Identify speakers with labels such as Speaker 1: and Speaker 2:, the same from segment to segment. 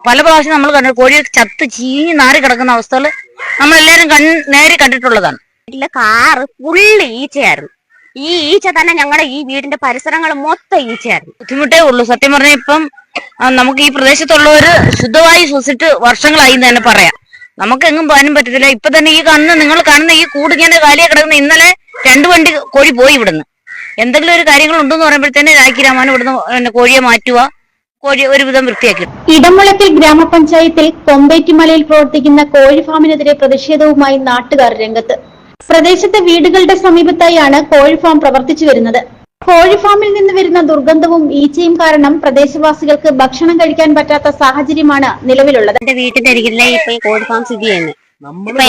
Speaker 1: പല പ്രാവശ്യം നമ്മൾ കണ്ടു കോഴി ചത്ത് ചീഞ്ഞ് നാറി കിടക്കുന്ന അവസ്ഥകൾ നമ്മളെല്ലാരും നേരെ കണ്ടിട്ടുള്ളതാണ്.
Speaker 2: വീട്ടിലെ കാറ് ഫുള്ള് ഈച്ചയായിരുന്നു. ഈ ഈച്ച തന്നെ ഞങ്ങളുടെ ഈ വീടിന്റെ പരിസരങ്ങൾ മൊത്തം ഈച്ചയായിരുന്നു.
Speaker 1: ബുദ്ധിമുട്ടേ ഉള്ളൂ സത്യം പറഞ്ഞാൽ. ഇപ്പം നമുക്ക് ഈ പ്രദേശത്തുള്ളവര് ശുദ്ധവായു ശ്വസിച്ചിട്ട് വർഷങ്ങളായി എന്ന് തന്നെ പറയാം. നമുക്ക് എങ്ങും പോകാനും പറ്റത്തില്ല. ഇപ്പൊ തന്നെ ഈ നിങ്ങൾ കാണുന്ന ഈ കൂട് ഇങ്ങനെ കാലിയെ കിടക്കുന്ന ഇന്നലെ 2 വണ്ടി കോഴി പോയി ഇവിടുന്ന്. എന്തെങ്കിലും ഒരു കാര്യങ്ങൾ ഉണ്ടെന്ന് പറയുമ്പോഴത്തേനെ രാഖിരാമാനും ഇവിടുന്ന് കോഴിയെ മാറ്റുക, കോഴി ഒരുവിധം വൃത്തിയാക്കി.
Speaker 3: ഇടമുളക്കൽ ഗ്രാമപഞ്ചായത്തിൽ കൊമ്പേറ്റിമലയിൽ പ്രവർത്തിക്കുന്ന കോഴി ഫാമിനെതിരെ പ്രതിഷേധവുമായി നാട്ടുകാർ രംഗത്ത്. പ്രദേശത്തെ വീടുകളുടെ സമീപത്തായാണ് കോഴി ഫാം പ്രവർത്തിച്ചു വരുന്നത്. കോഴി ഫാമിൽ നിന്ന് വരുന്ന ദുർഗന്ധവും ഈച്ചയും കാരണം പ്രദേശവാസികൾക്ക് ഭക്ഷണം കഴിക്കാൻ പറ്റാത്ത സാഹചര്യമാണ് നിലവിലുള്ളത്.
Speaker 2: എന്റെ വീട്ടിന്റെ അരികിലെ ഇപ്പൊ ഈ കോഴി ഫാം സ്ഥിതി ചെയ്യുന്നത്. ഇപ്പൊ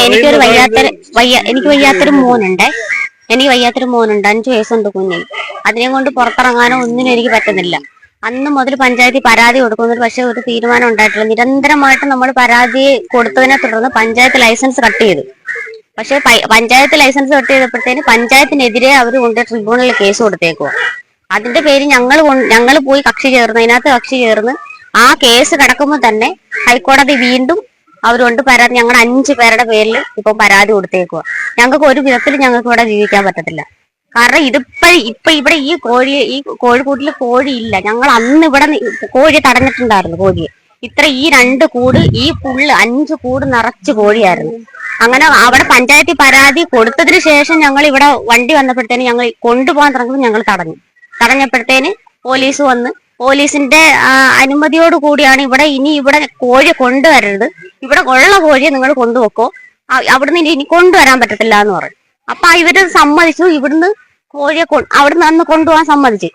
Speaker 2: എനിക്ക് വയ്യാത്തൊരു മോനുണ്ട്. 5 വയസ്സുണ്ട് കുഞ്ഞിന്. അതിനെ കൊണ്ട് പുറത്തിറങ്ങാനോ ഒന്നിനും എനിക്ക് പറ്റുന്നില്ല. അന്ന് മുതൽ പഞ്ചായത്തിൽ പരാതി കൊടുക്കുന്നുണ്ട്. പക്ഷെ ഒരു തീരുമാനം ഉണ്ടായിട്ടില്ല. നിരന്തരമായിട്ട് നമ്മൾ പരാതി കൊടുത്തതിനെ തുടർന്ന് പഞ്ചായത്ത് ലൈസൻസ് കട്ട് ചെയ്തു. പക്ഷെ പഞ്ചായത്ത് ലൈസൻസ് കട്ട് ചെയ്തപ്പോഴത്തേന് പഞ്ചായത്തിനെതിരെ അവർ കൊണ്ട് ട്രിബ്യൂണലിൽ കേസ് കൊടുത്തേക്കുക. അതിന്റെ പേര് ഞങ്ങൾ പോയി കക്ഷി ചേർന്ന് ആ കേസ് കിടക്കുമ്പോൾ തന്നെ ഹൈക്കോടതി വീണ്ടും അവരുകൊണ്ട് പരാതി ഞങ്ങളുടെ 5 പേരുടെ പേരിൽ ഇപ്പൊ പരാതി കൊടുത്തേക്കുക. ഞങ്ങൾക്ക് ഒരു വിധത്തിൽ ഞങ്ങൾക്ക് ഇവിടെ ജീവിക്കാൻ പറ്റത്തില്ല. കാരണം ഇപ്പൊ ഇവിടെ ഈ കോഴിക്കൂട്ടിൽ കോഴി ഇല്ല. ഞങ്ങൾ അന്ന് ഇവിടെ കോഴി തടഞ്ഞിട്ടുണ്ടായിരുന്നു. കോഴിയെ ഈ 2 കൂട് ഈ ഫുള്ള് 5 കൂട് നിറച്ച് കോഴിയായിരുന്നു. അങ്ങനെ അവിടെ പഞ്ചായത്തിൽ പരാതി കൊടുത്തതിന് ശേഷം ഞങ്ങൾ ഇവിടെ വണ്ടി വന്നപ്പോഴത്തേന് ഞങ്ങൾ കൊണ്ടുപോകാൻ തുടങ്ങുമ്പോൾ ഞങ്ങൾ തടഞ്ഞപ്പോഴത്തേന് പോലീസ് വന്ന് പോലീസിന്റെ അനുമതിയോട് കൂടിയാണ് ഇവിടെ കോഴി കൊണ്ടുവരരുത്, ഇവിടെ ഉള്ള കോഴിയെ നിങ്ങൾ കൊണ്ടുവെക്കോ, അവിടുന്ന് ഇനി കൊണ്ടുവരാൻ പറ്റത്തില്ല എന്ന് പറയും. അപ്പൊ ഇവര് സമ്മതിച്ചു. ഇവിടുന്ന് കോഴിയെ അവിടുന്ന് അന്ന് കൊണ്ടുപോകാൻ സമ്മതിച്ചു.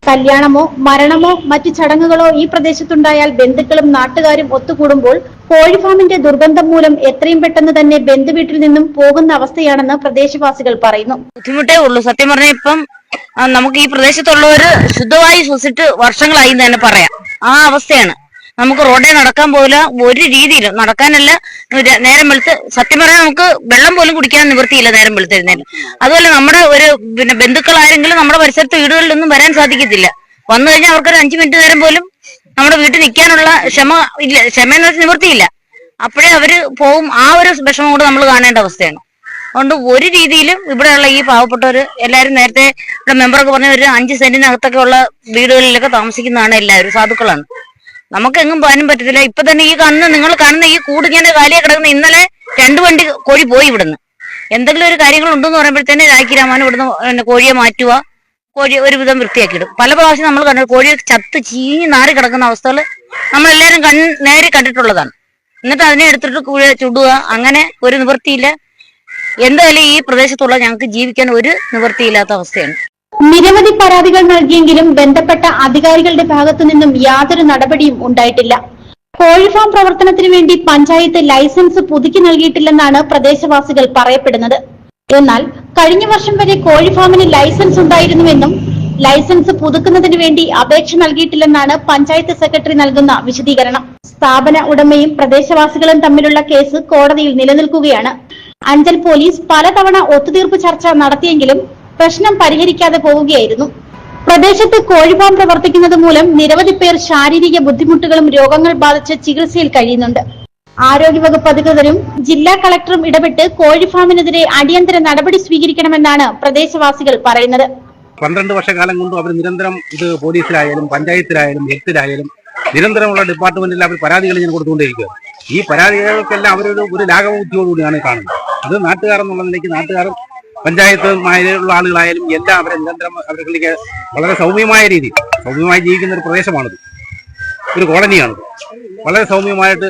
Speaker 3: കല്യാണമോ മരണമോ മറ്റു ചടങ്ങുകളോ ഈ പ്രദേശത്തുണ്ടായാൽ ബന്ധുക്കളും നാട്ടുകാരും ഒത്തുകൂടുമ്പോൾ കോഴി ഫാമിന്റെ ദുർഗന്ധം മൂലം എത്രയും പെട്ടെന്ന് തന്നെ ബന്ധുവീട്ടിൽ നിന്നും പോകുന്ന അവസ്ഥയാണെന്ന് പ്രദേശവാസികൾ പറയുന്നു.
Speaker 1: ബുദ്ധിമുട്ടേ ഉള്ളൂ സത്യം പറഞ്ഞാൽ. ഇപ്പം നമുക്ക് ഈ പ്രദേശത്തുള്ളവര് ശുദ്ധവായു ശ്വസിച്ചിട്ട് വർഷങ്ങളായി എന്ന് തന്നെ പറയാം. ആ അവസ്ഥയാണ്. നമുക്ക് റോഡിൽ നടക്കാൻ പോലും ഒരു രീതിയിലും നടക്കാനല്ല. നേരം വെളുത്ത് സത്യം പറഞ്ഞാൽ നമുക്ക് വെള്ളം പോലും കുടിക്കാൻ നിവൃത്തിയില്ല നേരം വെളുത്തിരുന്നേലും. അതുപോലെ നമ്മുടെ ബന്ധുക്കളാരെങ്കിലും നമ്മുടെ പരിസരത്ത് വീടുകളിലൊന്നും വരാൻ സാധിക്കത്തില്ല. വന്നു കഴിഞ്ഞാൽ അവർക്കൊരു 5 മിനിറ്റ് നേരം പോലും നമ്മുടെ വീട്ടിൽ നിൽക്കാനുള്ള ക്ഷമയെന്ന് വെച്ചാൽ നിവൃത്തിയില്ല. അപ്പോഴേ അവര് പോവും. ആ ഒരു വിഷമം കൂടെ നമ്മൾ കാണേണ്ട അവസ്ഥയാണ്. അതുകൊണ്ട് ഒരു രീതിയിലും ഇവിടെയുള്ള ഈ പാവപ്പെട്ടവര് എല്ലാവരും നേരത്തെ ഇവിടെ മെമ്പറൊക്കെ പറഞ്ഞ ഒരു 5 സെന്റിനകത്തൊക്കെ ഉള്ള വീടുകളിലൊക്കെ താമസിക്കുന്നതാണ് എല്ലാവരും. സാധുക്കളാണ്. നമുക്ക് എങ്ങും പോകാനും പറ്റത്തില്ല. ഇപ്പൊ തന്നെ നിങ്ങൾ കാണുന്ന ഈ കൂട് ഇങ്ങനെ കാലിയെ കിടക്കുന്ന ഇന്നലെ 2 വണ്ടി കോഴി പോയി ഇവിടുന്ന്. എന്തെങ്കിലും ഒരു കാര്യങ്ങൾ ഉണ്ടെന്ന് പറയുമ്പോഴത്തേനെ രാഖിരാമാനും ഇവിടുന്ന് കോഴിയെ മാറ്റുക, കോഴി ഒരുവിധം വൃത്തിയാക്കിയിടും. പല പ്രാവശ്യം നമ്മൾ കണ്ടു കോഴി ചത്ത് ചീഞ്ഞ് നാറി കിടക്കുന്ന അവസ്ഥകൾ നമ്മളെല്ലാരും നേരെ കണ്ടിട്ടുള്ളതാണ്. എന്നിട്ട് അതിനെ എടുത്തിട്ട് ചുടുക, അങ്ങനെ ഒരു നിവൃത്തിയില്ല. എന്തായാലും ഈ പ്രദേശത്തുള്ള ഞങ്ങൾക്ക് ജീവിക്കാൻ ഒരു നിവൃത്തിയില്ലാത്ത അവസ്ഥയാണ്.
Speaker 3: നിരവധി പരാതികൾ നൽകിയെങ്കിലും ബന്ധപ്പെട്ട അധികാരികളുടെ ഭാഗത്തു നിന്നും യാതൊരു നടപടിയും ഉണ്ടായിട്ടില്ല. കോഴിഫാം പ്രവർത്തനത്തിനു വേണ്ടി പഞ്ചായത്ത് ലൈസൻസ് പുതുക്കി നൽകിയിട്ടില്ലെന്നാണ് പ്രദേശവാസികൾ പറയപ്പെടുന്നത്. എന്നാൽ കഴിഞ്ഞ വർഷം വരെ കോഴിഫാമിന് ലൈസൻസ് ഉണ്ടായിരുന്നുവെന്നും ലൈസൻസ് പുതുക്കുന്നതിന് വേണ്ടി അപേക്ഷ നൽകിയിട്ടില്ലെന്നാണ് പഞ്ചായത്ത് സെക്രട്ടറി നൽകുന്ന വിശദീകരണം. സ്ഥാപന ഉടമയും പ്രദേശവാസികളും തമ്മിലുള്ള കേസ് കോടതിയിൽ നിലനിൽക്കുകയാണ്. അഞ്ചൽ പോലീസ് പലതവണ ഒത്തുതീർപ്പ് ചർച്ച നടത്തിയെങ്കിലും പ്രശ്നം പരിഹരിക്കാതെ പോവുകയായിരുന്നു. പ്രദേശത്ത് കോഴിഫാം പ്രവർത്തിക്കുന്നത് മൂലം നിരവധി പേർ ശാരീരിക ബുദ്ധിമുട്ടുകളും രോഗങ്ങൾ ബാധിച്ച് ചികിത്സയിൽ കഴിയുന്നുണ്ട്. ആരോഗ്യവകുപ്പ് അധികൃതരും ജില്ലാ കളക്ടറും ഇടപെട്ട് കോഴിഫാമിനെതിരെ അടിയന്തര നടപടി സ്വീകരിക്കണമെന്നാണ് പ്രദേശവാസികൾ പറയുന്നത്.
Speaker 4: 12 വർഷക്കാലം കൊണ്ടും അവർ നിരന്തരം ഇത് പോലീസിലായാലും പഞ്ചായത്തിലായാലും ഹെൽത്തിലായാലും നിരന്തരമുള്ള ഡിപ്പാർട്ട്മെന്റിൽ അവർ പരാതികൾ ഞാൻ കൊടുത്തുകൊണ്ടേയിരിക്കുക. ഈ പരാതികൾക്കെല്ലാം അവരൊരു ലാഘവബുദ്ധിയോടുകൂടിയാണ് കാണുന്നത്. അത് നാട്ടുകാർ എന്നുള്ള നിലയ്ക്ക് നാട്ടുകാരും പഞ്ചായത്തുമായുള്ള ആളുകളായാലും എല്ലാം അവരെ നിരന്തരം അവർക്ക് വളരെ സൗമ്യമായി ജീവിക്കുന്ന ഒരു പ്രദേശമാണിത്. ഒരു കോളനിയാണിത്. വളരെ സൗമ്യമായിട്ട്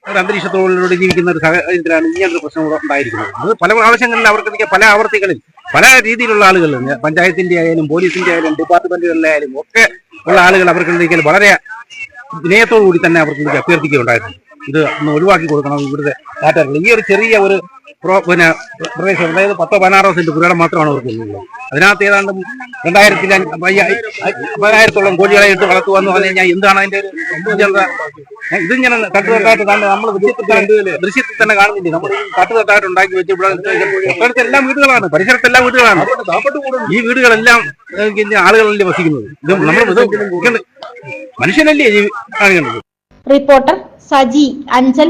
Speaker 4: ഒരു അന്തരീക്ഷത്തോടുകൂടി ജീവിക്കുന്ന ഒരു സാഹചര്യത്തിലാണ് ഇങ്ങനൊരു പ്രശ്നം ഉണ്ടായിരിക്കുന്നത്. അത് പല പ്രാവശ്യങ്ങളിൽ അവർക്ക് പല ആവർത്തികളിൽ പല രീതിയിലുള്ള ആളുകൾ പഞ്ചായത്തിന്റെ ആയാലും പോലീസിന്റെ ആയാലും ഡിപ്പാർട്ട്മെന്റുകളിലായാലും ഒക്കെ ഉള്ള ആളുകൾ അവർക്ക് വളരെ വിനയത്തോടു കൂടി തന്നെ അവർക്ക് അഭ്യർത്ഥിക്കുകയുണ്ടായിരുന്നു. ഇത് ഒന്ന് ഒഴിവാക്കി കൊടുക്കണം. ഇവിടുത്തെ നാട്ടുകാർക്ക് ഈ ഒരു ചെറിയ ഒരു പ്രദേശം, അതായത് 10-16 സെന്റ് പുരയിടം മാത്രമാണ് അവർക്ക് ഉള്ളത്. അതിനകത്ത് ഏതാണ്ട് 2000-5000-ഓളം കോഴികളെ ഇട്ട് വളർത്തുവെന്ന് പറഞ്ഞു കഴിഞ്ഞാൽ എന്താണ് അതിന്റെ ഒരു ഇതിങ്ങനെ തട്ടുതട്ടായിട്ട് നമ്മൾ ദൃശ്യത്തിൽ തന്നെ കാണുന്നില്ലേ. നമ്മൾ തട്ടുതട്ടായിട്ട് ഉണ്ടാക്കി വെച്ച് ഇവിടെ എല്ലാ വീടുകളാണ്, പരിസരത്തെല്ലാം വീടുകളാണ്. ഈ വീടുകളെല്ലാം ആളുകളല്ലേ വസിക്കുന്നത്. ഇത് നമ്മൾ മനുഷ്യനല്ലേ കാണിക്കുന്നത്.
Speaker 3: റിപ്പോർട്ടർ സജി അഞ്ചൽ.